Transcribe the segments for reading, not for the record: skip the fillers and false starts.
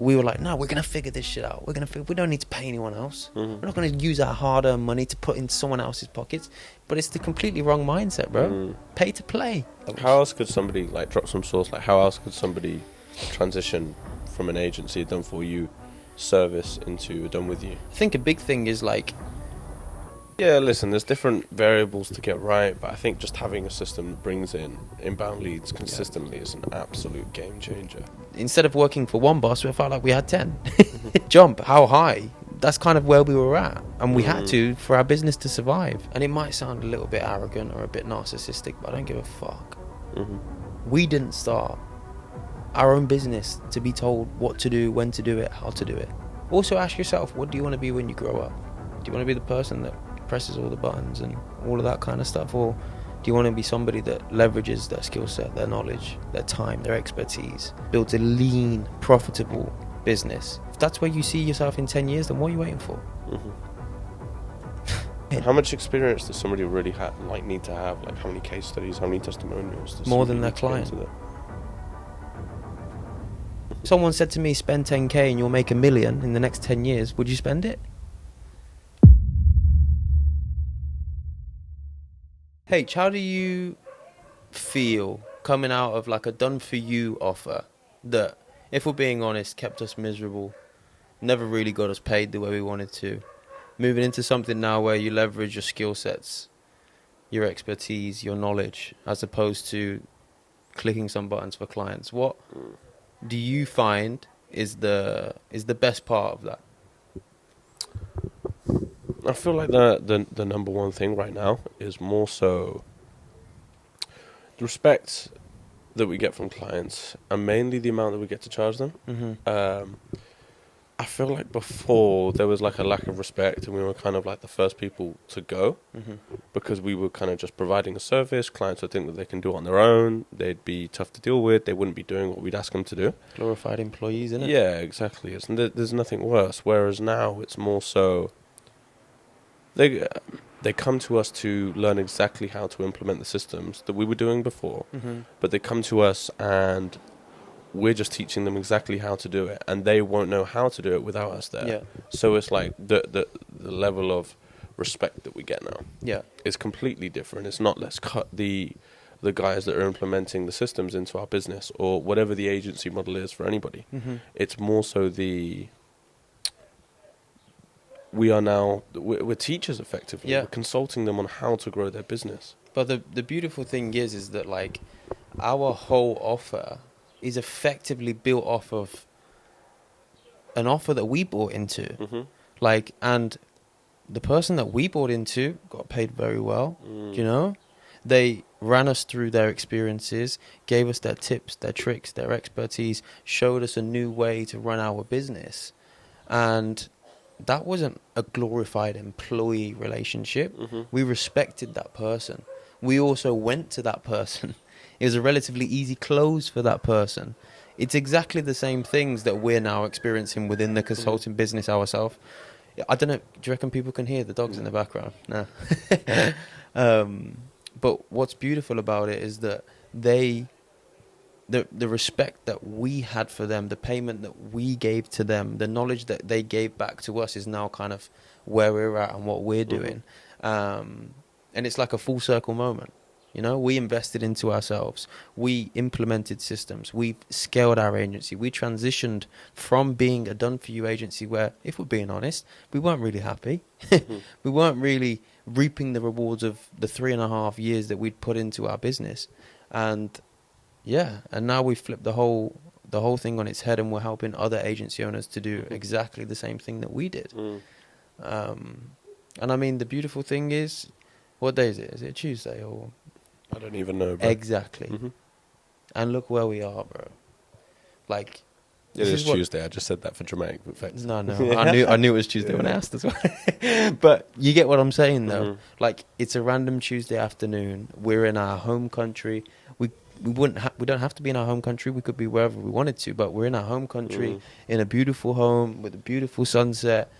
we were like, no, we're going to figure this shit out. We don't need to pay anyone else. We're not going to use our hard-earned money to put in someone else's pockets. But it's the completely wrong mindset, bro. Pay to play. How else could somebody, like, drop some source? Like, how else could somebody transition from an agency, a done for you service, into a done with you? I think a big thing is like, yeah, listen, there's different variables to get right, but I think just having a system that brings in inbound leads consistently is an absolute game changer. instead of working for one boss, we felt like we had 10. Jump, how high? That's kind of where we were at. And we had to for our business to survive. And it might sound a little bit arrogant or a bit narcissistic, but I don't give a fuck. We didn't start our own business to be told what to do, when to do it, how to do it. Also ask yourself, what do you want to be when you grow up? Do you want to be the person that presses all the buttons and all of that kind of stuff, or do you want to be somebody that leverages their skill set, their knowledge, their time, their expertise, builds a lean, profitable business? If that's where you see yourself in 10 years, then what are you waiting for? How much experience does somebody really need to have? Like, how many case studies, how many testimonials? Does More than their somebody need to client. get into Someone said to me, spend 10k and you'll make $1 million in the next 10 years. Would you spend it? H, how do you feel coming out of like a done-for-you offer that, if we're being honest, kept us miserable, never really got us paid the way we wanted to, moving into something now where you leverage your skill sets, your expertise, your knowledge, as opposed to clicking some buttons for clients? What do you find is the best part of that? I feel like the number one thing right now is more so the respect that we get from clients, and mainly the amount that we get to charge them. I feel like before there was like a lack of respect, and we were kind of like the first people to go because we were kind of just providing a service. Clients would think that they can do it on their own. They'd be tough to deal with. They wouldn't be doing what we'd ask them to do. Glorified employees, innit? Yeah, exactly. There's nothing worse. Whereas now it's more so they come to us to learn exactly how to implement the systems that we were doing before, but they come to us and we're just teaching them exactly how to do it, and they won't know how to do it without us there. Yeah. So it's like the level of respect that we get now Yeah. is completely different. It's not, let's cut the guys that are implementing the systems into our business, or whatever the agency model is for anybody. It's more so we're teachers effectively. Yeah. We're consulting them on how to grow their business. But the beautiful thing is that like our whole offer is effectively built off of an offer that we bought into. Like, and the person that we bought into got paid very well. You know, they ran us through their experiences, gave us their tips, their tricks, their expertise, showed us a new way to run our business. And that wasn't a glorified employee relationship. We respected that person. We also went to that person. It was a relatively easy close for that person. It's exactly the same things that we're now experiencing within the consulting business ourselves. I don't know, do you reckon people can hear the dogs in the background? No. But what's beautiful about it is that the respect that we had for them, the payment that we gave to them, the knowledge that they gave back to us is now kind of where we're at and what we're doing. And it's like a full circle moment. You know, we invested into ourselves. We implemented systems. We scaled our agency. We transitioned from being a done-for-you agency where, if we're being honest, we weren't really happy. We weren't really reaping the rewards of the 3.5 years that we'd put into our business. And yeah, and now we've flipped the whole thing on its head, and we're helping other agency owners to do exactly the same thing that we did. And I mean, the beautiful thing is, what day is it? Is it Tuesday or? I don't even know, bro. Exactly. And look where we are, bro. Like, It is Tuesday. I just said that for dramatic effect. No. I knew it was Tuesday when I asked as well. But you get what I'm saying, though. Like, it's a random Tuesday afternoon. We're in our home country. We don't have to be in our home country. We could be wherever we wanted to, but we're in our home country, in a beautiful home with a beautiful sunset.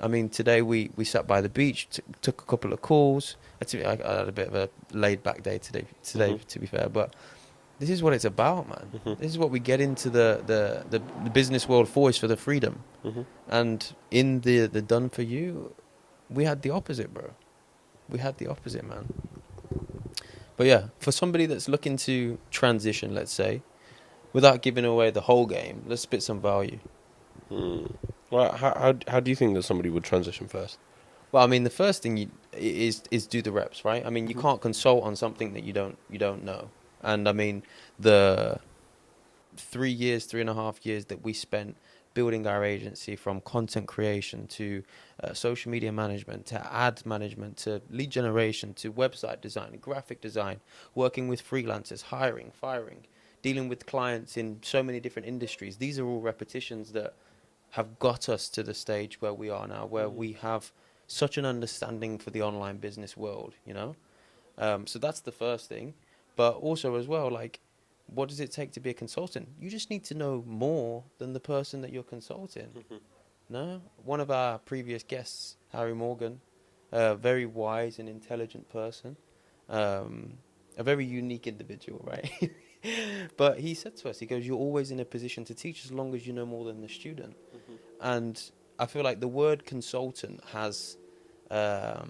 I mean, today we sat by the beach, took a couple of calls. I had a bit of a laid-back day today, to be fair. But this is what it's about, man. Mhm. This is what we get into the business world for, is for the freedom. Mhm. And in the done for you, we had the opposite, bro. We had the opposite, man. But yeah, for somebody that's looking to transition, let's say, without giving away the whole game, let's spit some value. Well, how do you think that somebody would transition first? Well, I mean, the first thing is do the reps, right? I mean, you Mhm. can't consult on something that you don't know. And I mean, the 3 years, 3.5 years that we spent building our agency, from content creation to social media management to ad management to lead generation to website design, graphic design, working with freelancers, hiring, firing, dealing with clients in so many different industries. These are all repetitions that have got us to the stage where we are now, where we have such an understanding for the online business world, you know? So that's the first thing. But also as well, like, what does it take to be a consultant? You just need to know more than the person that you're consulting. No? One of our previous guests, Harry Morgan, a very wise and intelligent person, a very unique individual, right? But he said to us, he goes, you're always in a position to teach as long as you know more than the student. And I feel like the word consultant has, I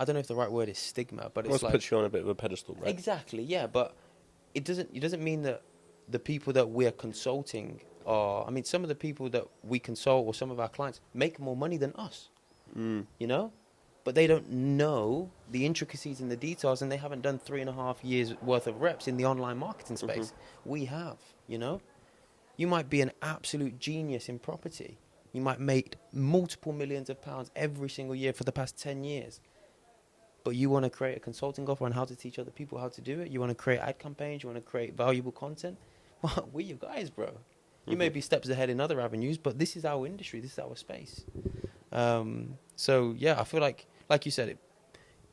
don't know if the right word is stigma, but it's Let's like, put you on a bit of a pedestal, right? exactly, yeah, but it doesn't mean that the people that we're consulting are, I mean, some of the people that we consult or some of our clients make more money than us, you know, but they don't know the intricacies and the details, and they haven't done 3.5 years worth of reps in the online marketing space. We have, you know. You might be an absolute genius in property. You might make multiple millions of pounds every single year for the past 10 years. But you want to create a consulting offer on how to teach other people how to do it. You want to create ad campaigns. You want to create valuable content. Well, we're your guys, bro. You may be steps ahead in other avenues, but this is our industry. This is our space. So, yeah, I feel like you said, it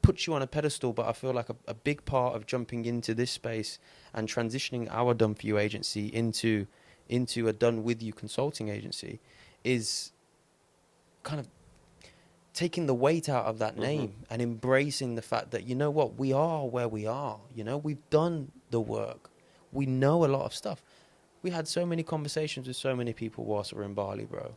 puts you on a pedestal, but I feel like a big part of jumping into this space and transitioning our Done For You agency into a Done With You consulting agency is kind of taking the weight out of that name and embracing the fact that, you know what, we are where we are. You know, we've done the work. We know a lot of stuff. We had so many conversations with so many people whilst we were in Bali, bro.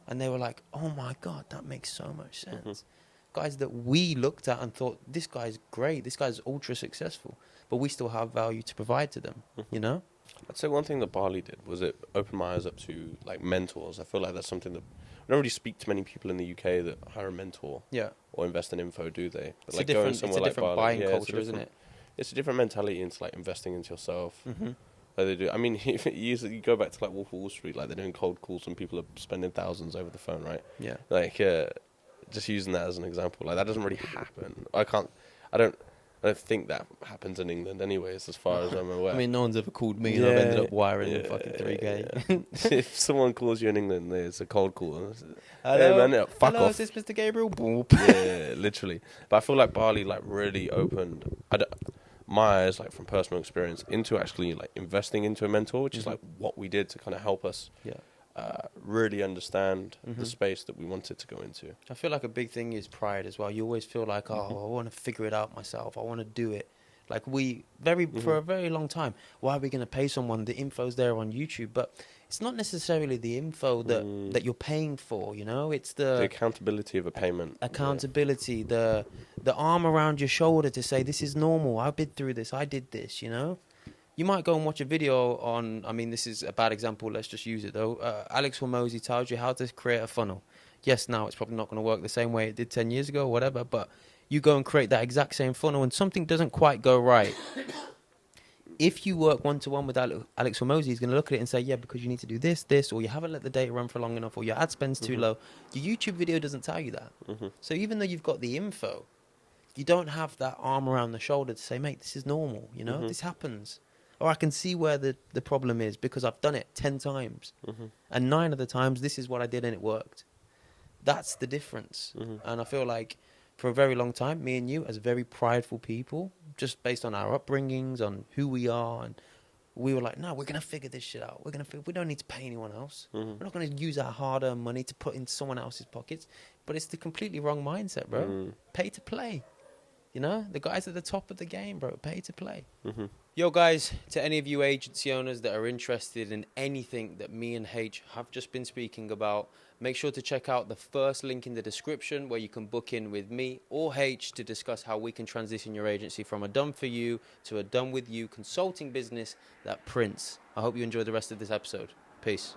And they were like, oh my God, that makes so much sense. Guys that we looked at and thought, this guy's great, this guy's ultra successful, but we still have value to provide to them, you know? I'd say one thing that Bali did was it opened my eyes up to like mentors. I feel like that's something that I don't really speak to many people in the UK that hire a mentor Yeah. or invest in info, do they? But It's like a different, going somewhere it's a like different Bali, buying yeah, culture, isn't it? it's a different mentality into like investing into yourself. Like they do. I mean, you go back to like Wolf of Wall Street, like they're doing cold calls and people are spending thousands over the phone, right? Yeah. Like just using that as an example, like that doesn't really happen. I don't think that happens in England, anyways, as far as I'm aware. I mean, no one's ever called me, and I've ended up wiring fucking 3K. Yeah. If someone calls you in England, it's a cold call. Hello, hey man, fuck hello, off. is this Mr. Gabriel? Boop. Yeah, literally. But I feel like Bali like really opened my eyes, like from personal experience, into actually like investing into a mentor, which is like what we did to kind of help us really understand the space that we wanted to go into. I feel like a big thing is pride as well. You always feel like, oh, I want to figure it out myself. I want to do it. Like for a very long time, why are we going to pay someone? The info's there on YouTube, but it's not necessarily the info that you're paying for, you know? It's The accountability of a payment. accountability, the arm around your shoulder to say, this is normal. I've been through this. I did this, you know? You might go and watch a video on, I mean, this is a bad example. Let's just use it though. Alex Hormozy tells you how to create a funnel. Yes, now it's probably not going to work the same way it did 10 years ago or whatever, but you go and create that exact same funnel and something doesn't quite go right. If you work one-to-one with Alex Hormozy, he's going to look at it and say, yeah, because you need to do this, or you haven't let the data run for long enough, or your ad spend's too low. Your YouTube video doesn't tell you that. So even though you've got the info, you don't have that arm around the shoulder to say, mate, this is normal, you know, this happens. Or I can see where the problem is because I've done it 10 times. And 9 of the times, this is what I did and it worked. That's the difference. And I feel like for a very long time, me and you, as very prideful people, just based on our upbringings, on who we are, and we were like, no, we're going to figure this shit out. We don't need to pay anyone else. We're not going to use our hard-earned money to put in someone else's pockets. But it's the completely wrong mindset, bro. Pay to play. You know, the guys at the top of the game, bro, pay to play. Yo, guys, to any of you agency owners that are interested in anything that me and H have just been speaking about, make sure to check out the first link in the description where you can book in with me or H to discuss how we can transition your agency from a done for you to a done with you consulting business that prints. I hope you enjoy the rest of this episode. Peace.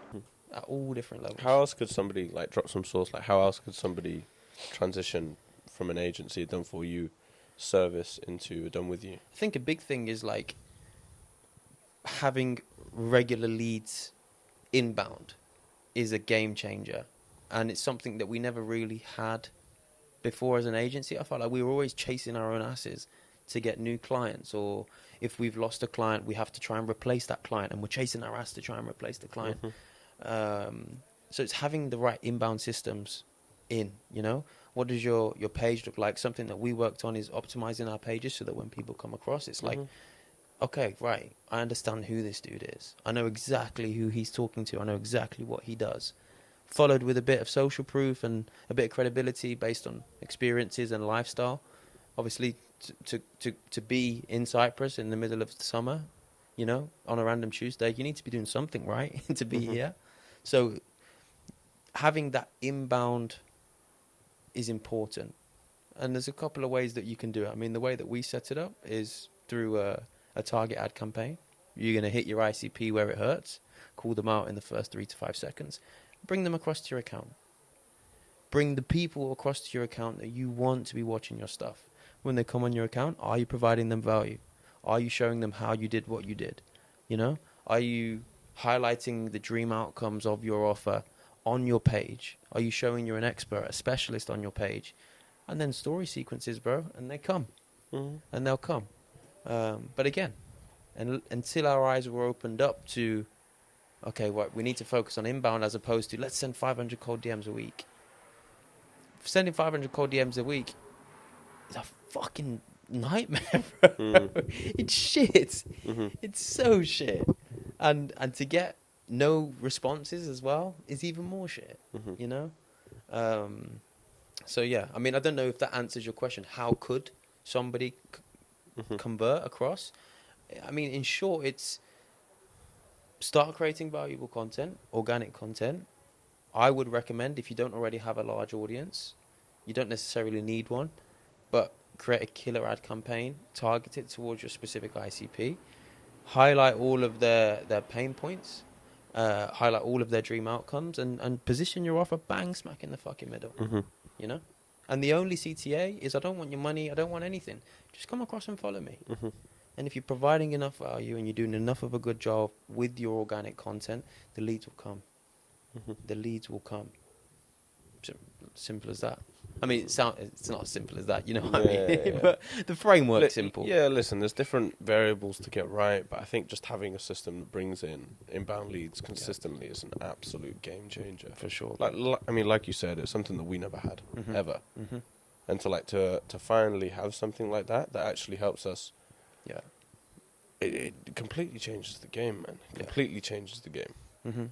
At all different levels. How else could somebody, like, drop some source? Like, how else could somebody transition from an agency, a done for you service into a done with you? I think a big thing is like having regular leads inbound is a game changer, and it's something that we never really had before as an agency. I felt like we were always chasing our own asses to get new clients, or if we've lost a client, we have to try and replace that client, and we're chasing our ass to try and replace the client. So it's having the right inbound systems in, you know, what does your page look like? Something that we worked on is optimizing our pages so that when people come across, it's like, okay, right, I understand who this dude is. I know exactly who he's talking to. I know exactly what he does. Followed with a bit of social proof and a bit of credibility based on experiences and lifestyle. Obviously, to be in Cyprus in the middle of the summer, you know, on a random Tuesday, you need to be doing something, right, to be here. So having that inbound is important. And there's a couple of ways that you can do it. I mean, the way that we set it up is through a target ad campaign. You're going to hit your ICP where it hurts, call them out in the first 3 to 5 seconds, bring them across to your account. Bring the people across to your account that you want to be watching your stuff. When they come on your account, are you providing them value? Are you showing them how you did what you did? You know, are you highlighting the dream outcomes of your offer on your page? Are you showing you're an expert, a specialist on your page? And then story sequences, bro, and they come. And they'll come. But again, until our eyes were opened up to, okay, what we need to focus on inbound as opposed to let's send 500 cold DMs a week. Sending 500 cold DMs a week is a fucking nightmare, bro. It's shit. It's so shit. And to get no responses as well is even more shit, you know? So yeah, I mean, I don't know if that answers your question. How could somebody convert across? I mean, in short, it's start creating valuable content, organic content. I would recommend, if you don't already have a large audience, you don't necessarily need one, but create a killer ad campaign, target it towards your specific ICP, highlight all of their pain points, highlight all of their dream outcomes, and position your offer bang smack in the fucking middle, you know? And the only CTA is I don't want your money, I don't want anything. Just come across and follow me. And if you're providing enough value and you're doing enough of a good job with your organic content, the leads will come. The leads will come. Simple as that. I mean, it's not as simple as that, you know what I mean? Yeah. But the framework's simple. Yeah, listen, there's different variables to get right, but I think just having a system that brings in inbound leads consistently is an absolute game changer. For sure. Like you said, it's something that we never had, ever. And to finally have something like that actually helps us. Yeah. It completely changes the game, man. Completely changes the game.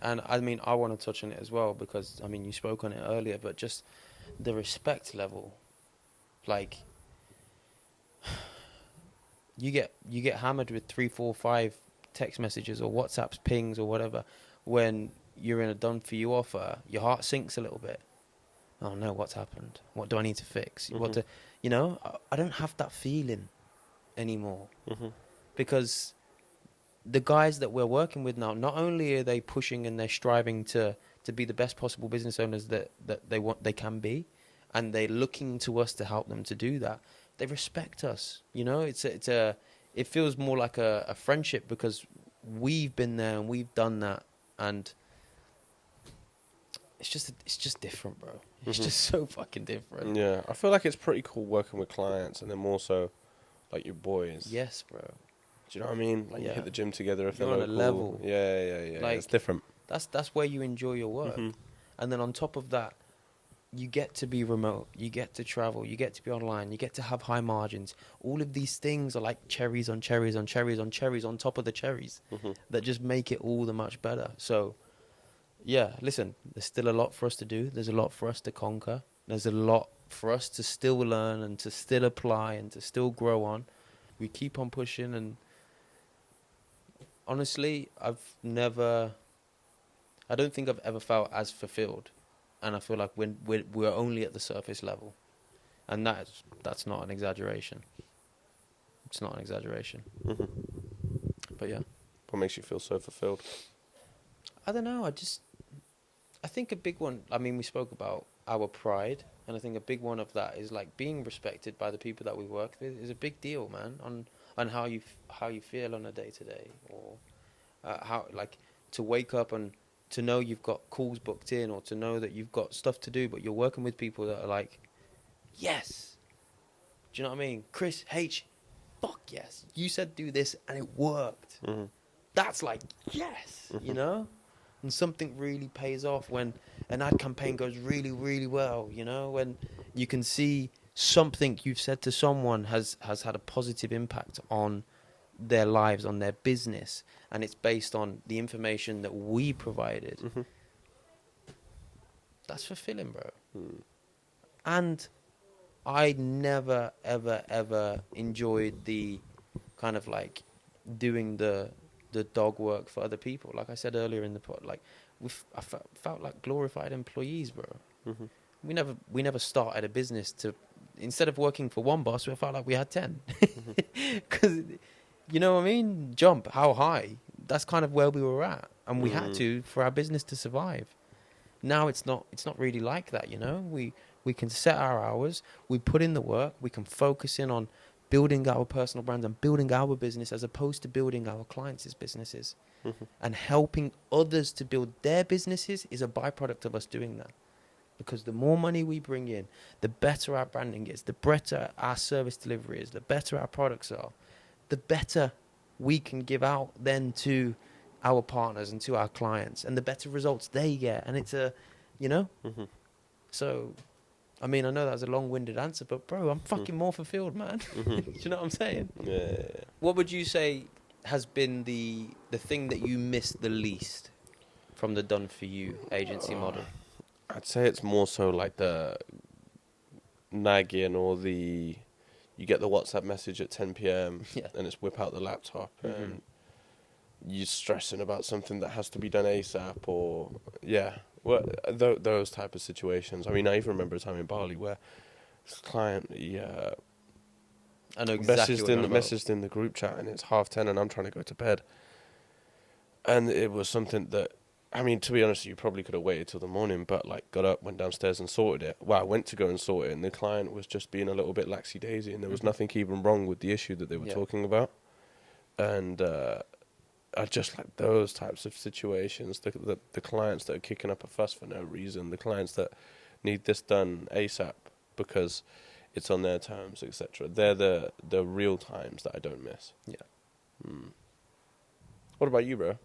And I mean, I want to touch on it as well because, I mean, you spoke on it earlier, but just the respect level. Like, you get hammered with 3, 4, 5 text messages or WhatsApps, pings or whatever. When you're in a done for you offer, your heart sinks a little bit. Oh no, what's happened? What do I need to fix? You know, I don't have that feeling anymore because the guys that we're working with now, not only are they pushing and they're striving to be the best possible business owners that they can be, and they're looking to us to help them to do that. They respect us, you know. It feels more like a friendship because we've been there and we've done that, and it's just different, bro. It's just so fucking different. Yeah, I feel like it's pretty cool working with clients and then more so like your boys. Yes, bro. Do you know what I mean? Like you hit the gym together if you're they're on local. a level. Yeah. Like, it's different. That's where you enjoy your work. And then on top of that, you get to be remote, you get to travel, you get to be online, you get to have high margins. All of these things are like cherries on cherries on cherries on cherries on top of the cherries that just make it all the much better. So, yeah, listen, there's still a lot for us to do. There's a lot for us to conquer. There's a lot for us to still learn and to still apply and to still grow on. we keep on pushing. And honestly, I don't think I've ever felt as fulfilled, and I feel like we're only at the surface level, and that's not an exaggeration. It's not an exaggeration. Hmm. But yeah, What makes you feel so fulfilled? I don't know. I think a big one. I mean, we spoke about our pride, and I think a big one of that is like being respected by the people that we work with is a big deal, man. On how you feel on a day to day, or how like to wake up and to know you've got calls booked in, or to know that you've got stuff to do, but you're working with people that are like, yes. Do you know what I mean? Chris H, fuck yes. You said do this and it worked. Hmm. That's like, yes, you know? And something really pays off when an ad campaign goes really, really well, you know? When you can see something you've said to someone has had a positive impact on their lives, on their business, and it's based on the information that we provided. Hmm. That's fulfilling, bro. Mm. And I never, ever, ever enjoyed the kind of like doing the dog work for other people. Like I said earlier in the pod, like I felt like glorified employees, bro. Hmm. We never started a business to, instead of working for one boss, we felt like we had 10. Because, you know what I mean? Jump, how high? That's kind of where we were at. And we had to for our business to survive. Now it's not really like that, you know? We can set our hours, we put in the work, we can focus in on building our personal brands and building our business as opposed to building our clients' businesses. Hmm. And helping others to build their businesses is a byproduct of us doing that. Because the more money we bring in, the better our branding is, the better our service delivery is, the better our products are, the better we can give out then to our partners and to our clients, and the better results they get. And it's you know? Hmm. So, I mean, I know that was a long-winded answer, but bro, I'm fucking more fulfilled, man. Hmm. Do you know what I'm saying? Yeah. What would you say has been the thing that you missed the least from the Done For You agency model? I'd say it's more so like the nagging or the you get the WhatsApp message at 10 p.m. Yeah. and it's whip out the laptop Mhm. and you're stressing about something that has to be done ASAP or those type of situations. I mean, I even remember a time in Bali where this client I know exactly what you're on about. messaged in the group chat and it's 10:30 and I'm trying to go to bed. And it was something that, I mean, to be honest, you probably could have waited till the morning, but like got up, went downstairs and sorted it. Well, I went to go and sort it, and the client was just being a little bit laxy-daisy, and there was nothing even wrong with the issue that they were talking about. And I just like those types of situations, the clients that are kicking up a fuss for no reason, the clients that need this done ASAP because it's on their terms, etc. They're the real times that I don't miss. Yeah. Mm. What about you, bro?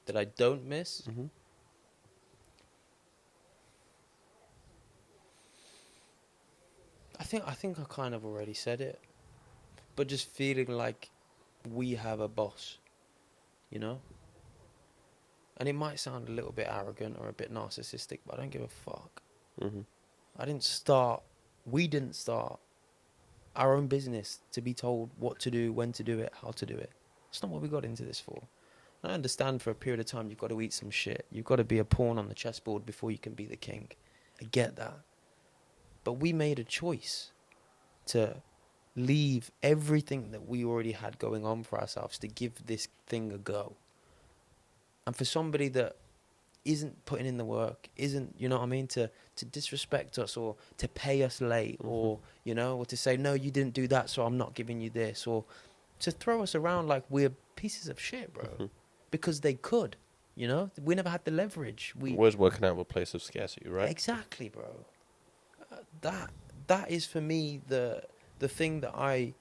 That I don't miss? Mm-hmm. I think I kind of already said it. But just feeling like we have a boss, you know? And it might sound a little bit arrogant or a bit narcissistic, but I don't give a fuck. Mm-hmm. We didn't start our own business to be told what to do, when to do it, how to do it. It's not what we got into this for. I understand for a period of time you've got to eat some shit. You've got to be a pawn on the chessboard before you can be the king. I get that. But we made a choice to leave everything that we already had going on for ourselves to give this thing a go. And for somebody that isn't putting in the work, isn't, you know what I mean, to disrespect us or to pay us late, or, you know, or to say, no, you didn't do that, so I'm not giving you this, or to throw us around like we're pieces of shit, bro. Mm-hmm. Because they could, you know? We never had the leverage. Always working out of a place of scarcity, right? Exactly, bro. That is for me the thing that I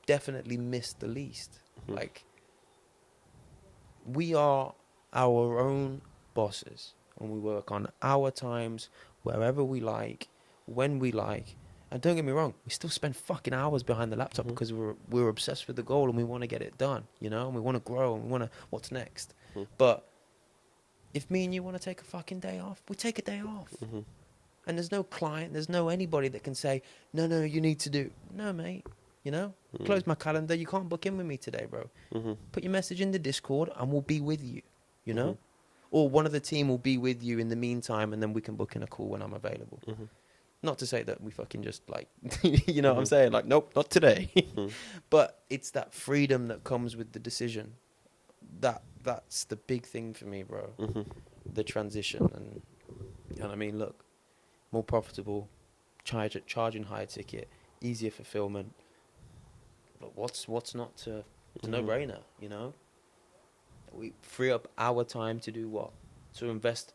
definitely missed the least. Mm-hmm. Like, we are our own bosses, and we work on our times, wherever we like, when we like. And don't get me wrong, we still spend fucking hours behind the laptop because we're obsessed with the goal and we want to get it done, you know, and we want to grow and we want to, what's next? But if me and you want to take a fucking day off, we take a day off. And there's no client, there's no anybody that can say, no, you need to do. No, mate. You know, close my calendar. You can't book in with me today, bro. Put your message in the Discord and we'll be with you, you know? Or one of the team will be with you in the meantime and then we can book in a call when I'm available. Not to say that we fucking just like, you know what I'm saying? Like, nope, not today. But it's that freedom that comes with the decision. That's the big thing for me, bro. The transition. And I mean, look, more profitable, charging higher ticket, easier fulfillment. But what's not to no-brainer, you know? We free up our time to do what? To invest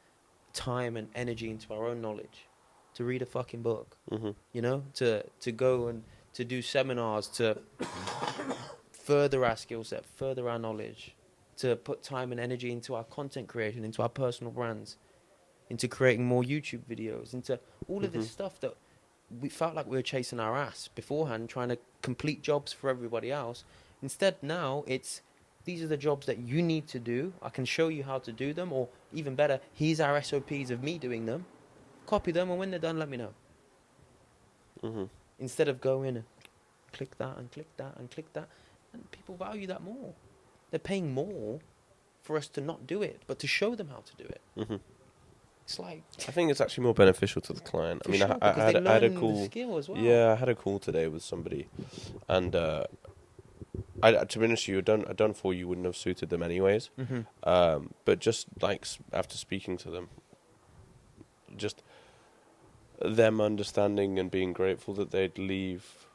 time and energy into our own knowledge, to read a fucking book, you know, to go and to do seminars, to further our skill set, further our knowledge, to put time and energy into our content creation, into our personal brands, into creating more YouTube videos, into all of this stuff that we felt like we were chasing our ass beforehand, trying to complete jobs for everybody else. Instead, now it's, these are the jobs that you need to do. I can show you how to do them, or even better, here's our SOPs of me doing them. Copy them, and when they're done, let me know. Instead of going and click that and click that and click that. And people value that more. They're paying more for us to not do it, but to show them how to do it. It's like, I think it's actually more beneficial to the client. I mean, sure, I had a the call. skill as well. Yeah, I had a call today with somebody, and to be honest, with you, a done for you wouldn't have suited them anyways. But just like after speaking to them, just them understanding and being grateful that they'd leave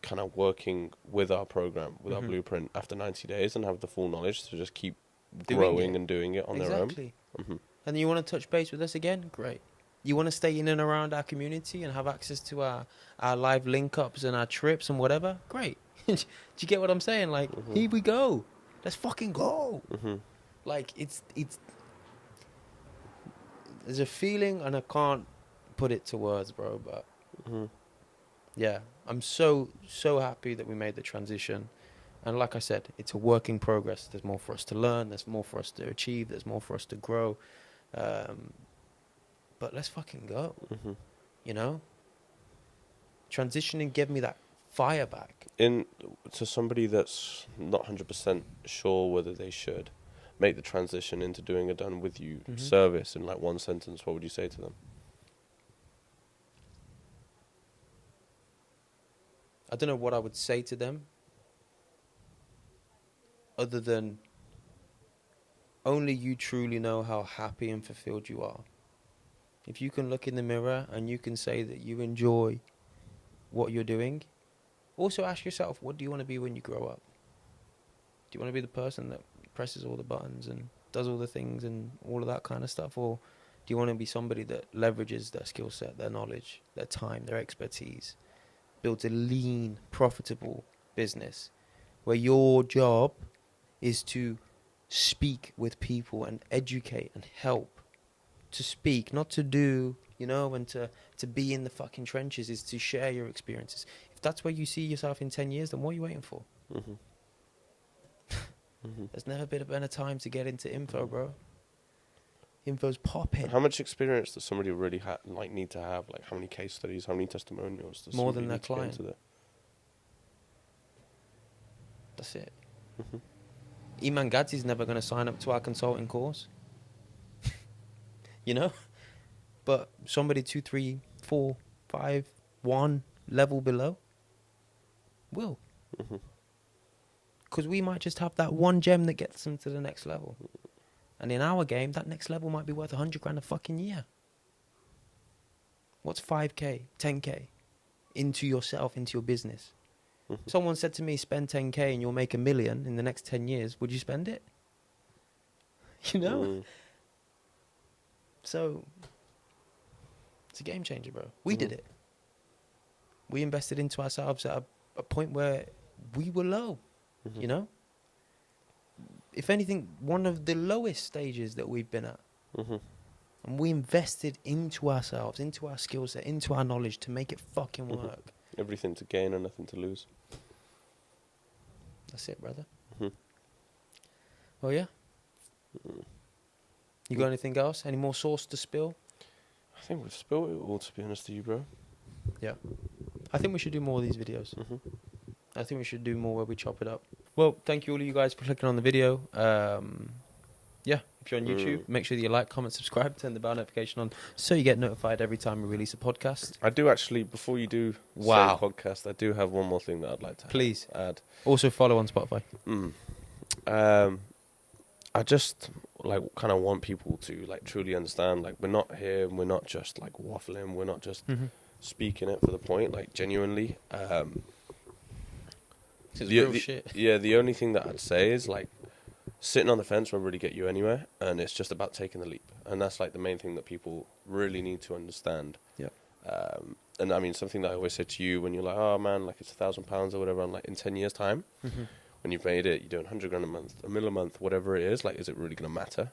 kind of working with our program, with our blueprint after 90 days and have the full knowledge to just keep growing and doing it on their own. And you want to touch base with us again? Great. You want to stay in and around our community and have access to our live link-ups and our trips and whatever? Great. Do you get what I'm saying? Like, here we go. Let's fucking go. Like, it's there's a feeling, and I can't put it to words, bro, but yeah, I'm so happy that we made the transition. And like I said, it's a work in progress. There's more for us to learn. There's more for us to achieve. There's more for us to grow. But let's fucking go. You know? Transitioning gave me that fire back. To somebody that's not 100% sure whether they should make the transition into doing a done with you service in like one sentence, what would you say to them? I don't know what I would say to them, other than only you truly know how happy and fulfilled you are. If you can look in the mirror and you can say that you enjoy what you're doing, also ask yourself, what do you want to be when you grow up? Do you want to be the person that presses all the buttons and does all the things and all of that kind of stuff? Or do you want to be somebody that leverages their skill set, their knowledge, their time, their expertise, builds a lean, profitable business where your job is to speak with people and educate and help? To speak, not to do, you know, and to be in the fucking trenches, is to share your experiences. If that's where you see yourself in 10 years, then what are you waiting for? There's never been a better time to get into info, bro. Info's popping. How much experience does somebody really need to have? Like, how many case studies, how many testimonials does More somebody than their need to get client. into that? That's it. Iman Gadzhi's never going to sign up to our consulting course. You know? But somebody 2, 3, 4, 5, 1 level below will. Because we might just have that one gem that gets them to the next level. And in our game, that next level might be worth 100 grand a fucking year. What's 5k, 10k into yourself, into your business? Someone said to me, spend 10k and you'll make $1 million in the next 10 years. Would you spend it? You know? So, it's a game changer, bro. We did it. We invested into ourselves at a point where we were low, you know? If anything, one of the lowest stages that we've been at. And we invested into ourselves, into our skill set, into our knowledge to make it fucking work. Everything to gain and nothing to lose. That's it, brother. Oh, yeah? You got anything else? Any more sauce to spill? I think we've spilled it all, to be honest with you, bro. Yeah. I think we should do more of these videos. I think we should do more where we chop it up. Well, thank you all of you guys for clicking on the video. Yeah, if you're on YouTube, make sure that you like, comment, subscribe, turn the bell notification on so you get notified every time we release a podcast. I do actually, before you do say podcast, I do have one more thing that I'd like to Please add. Also follow on Spotify. I just like kind of want people to like truly understand, like we're not here and we're not just like waffling, we're not just speaking it for the point, like genuinely. Real shit. Yeah, the only thing that I'd say is like sitting on the fence won't really get you anywhere, and it's just about taking the leap, and that's like the main thing that people really need to understand. Yeah. And I mean, something that I always say to you when you're like, oh man, like it's £1,000 or whatever, I'm like, in 10 years time, when you've made it, you're doing 100 grand a month, $1 million a month, whatever it is, like, is it really going to matter?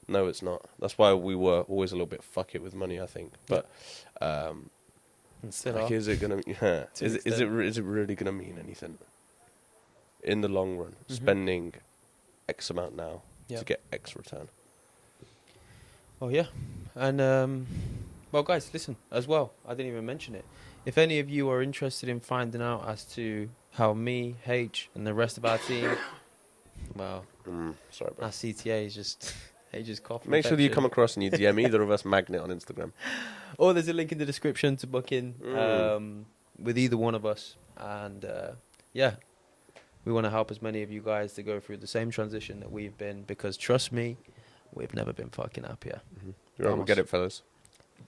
No, it's not. That's why we were always a little bit fuck it with money, I think. But like, is it going to? Yeah, is it really going to mean anything in the long run? Spending X amount now to get X return. Oh yeah, and well, guys, listen as well. I didn't even mention it. If any of you are interested in finding out as to how me, H, and the rest of our team, well, sorry, bro. our CTA is just H's cough. Make sure that you come across and you DM either of us Magnet on Instagram. Or there's a link in the description to book in with either one of us. And yeah, we want to help as many of you guys to go through the same transition that we've been, because trust me, we've never been fucking happier. We'll get it, fellas.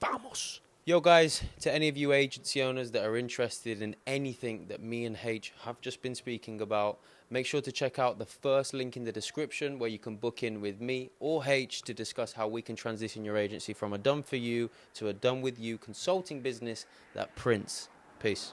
Vamos. Yo, guys, to any of you agency owners that are interested in anything that me and H have just been speaking about, make sure to check out the first link in the description where you can book in with me or H to discuss how we can transition your agency from a done for you to a done with you consulting business that prints. Peace.